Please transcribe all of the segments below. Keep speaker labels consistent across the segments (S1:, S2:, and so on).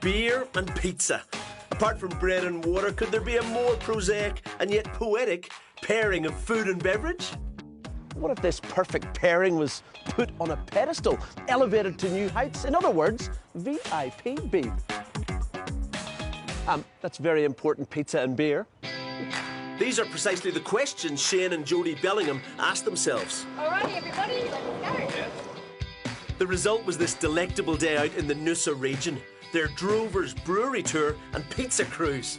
S1: beer and pizza. Apart from bread and water, could there be a more prosaic and yet poetic pairing of food and beverage? What if this perfect pairing was put on a pedestal, elevated to new heights? In other words, VIP beef. That's very important, pizza and beer. These are precisely the questions Shane and Jodie Bellingham asked themselves.
S2: Alrighty, everybody, let's go.
S1: The result was this delectable day out in the Noosa region, their Drover's Brewery tour and pizza cruise.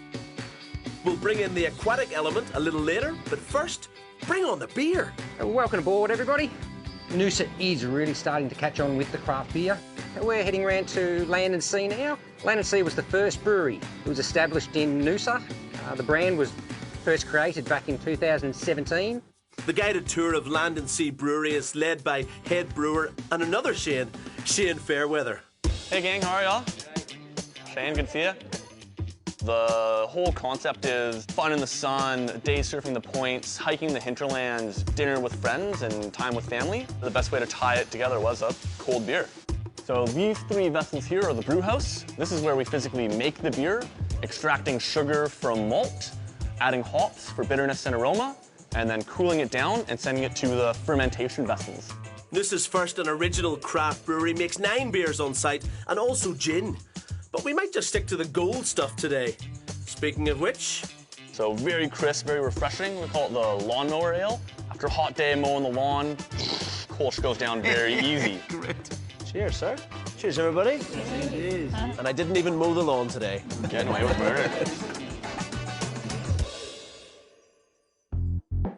S1: We'll bring in the aquatic element a little later, but first, bring on the beer.
S3: Welcome aboard, everybody. Noosa is really starting to catch on with the craft beer. We're heading around to Land and Sea now. Land and Sea was the first brewery. It was established in Noosa. The brand was first created back in 2017.
S1: The guided tour of Land and Sea Brewery is led by head brewer and another Shane, Shane Fairweather.
S4: Hey gang, how are y'all? Shane, good to see you. The whole concept is fun in the sun, day surfing the points, hiking the hinterlands, dinner with friends, and time with family. The best way to tie it together was a cold beer. So these three vessels here are the brew house. This is where we physically make the beer, extracting sugar from malt, adding hops for bitterness and aroma, and then cooling it down and sending it to the fermentation vessels.
S1: Noosa's first and original craft brewery makes 9 beers on site and also gin. But we might just stick to the gold stuff today. Speaking of which...
S4: So very crisp, very refreshing. We call it the lawnmower ale. After a hot day mowing the lawn, Kolsch goes down very easy.
S1: Great. Cheers, sir. Cheers, everybody. Cheers. And I didn't even mow the lawn today.
S4: Getting away with murder.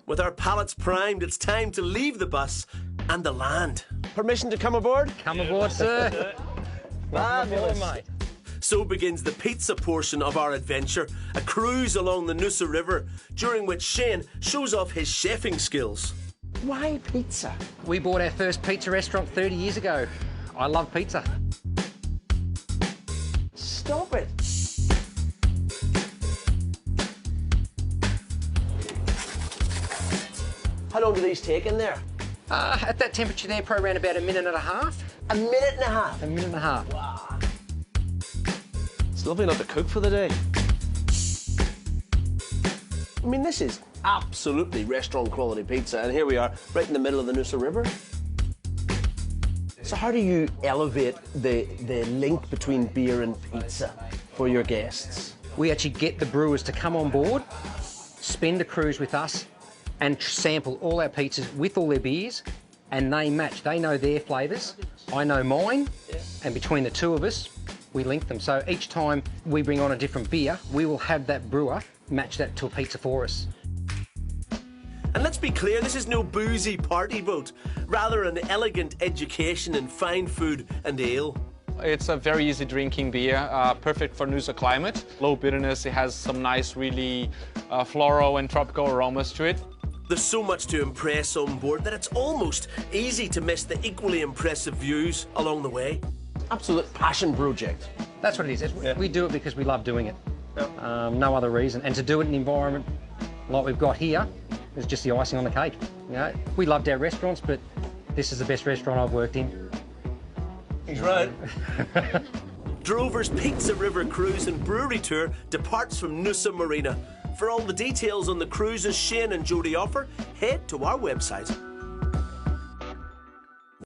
S1: With our palates primed, it's time to leave the bus and the land. Permission to come aboard?
S3: Come aboard, sir.
S1: Fabulous.
S3: Mate.
S1: So begins the pizza portion of our adventure, a cruise along the Noosa River, during which Shane shows off his chefing skills. Why pizza?
S3: We bought our first pizza restaurant 30 years ago. I love pizza.
S1: Stop it. How long do these take in there?
S3: At that temperature there, probably around about a minute and a half.
S1: A minute and a half?
S3: A minute and a half.
S1: Wow. It's lovely not to cook for the day. I mean, this is absolutely restaurant quality pizza, and here we are, right in the middle of the Noosa River. So how do you elevate the link between beer and pizza for your guests?
S3: We actually get the brewers to come on board, spend a cruise with us, and sample all our pizzas with all their beers, and they match. They know their flavours, I know mine, and between the two of us, we link them. So each time we bring on a different beer, we will have that brewer match that to a pizza for us.
S1: And let's be clear, this is no boozy party boat, rather an elegant education in fine food and ale.
S5: It's a very easy drinking beer, perfect for Noosa climate. Low bitterness, it has some nice, really floral and tropical aromas to it.
S1: There's so much to impress on board that it's almost easy to miss the equally impressive views along the way. Absolute passion project.
S3: That's what it is. We do it because we love doing it. No other reason. And to do it in an environment like we've got here is just the icing on the cake. You know, we loved our restaurants, but this is the best restaurant I've worked in.
S1: He's right. Drover's Pizza River Cruise and Brewery Tour departs from Noosa Marina. For all the details on the cruises Shane and Jodie offer, head to our website.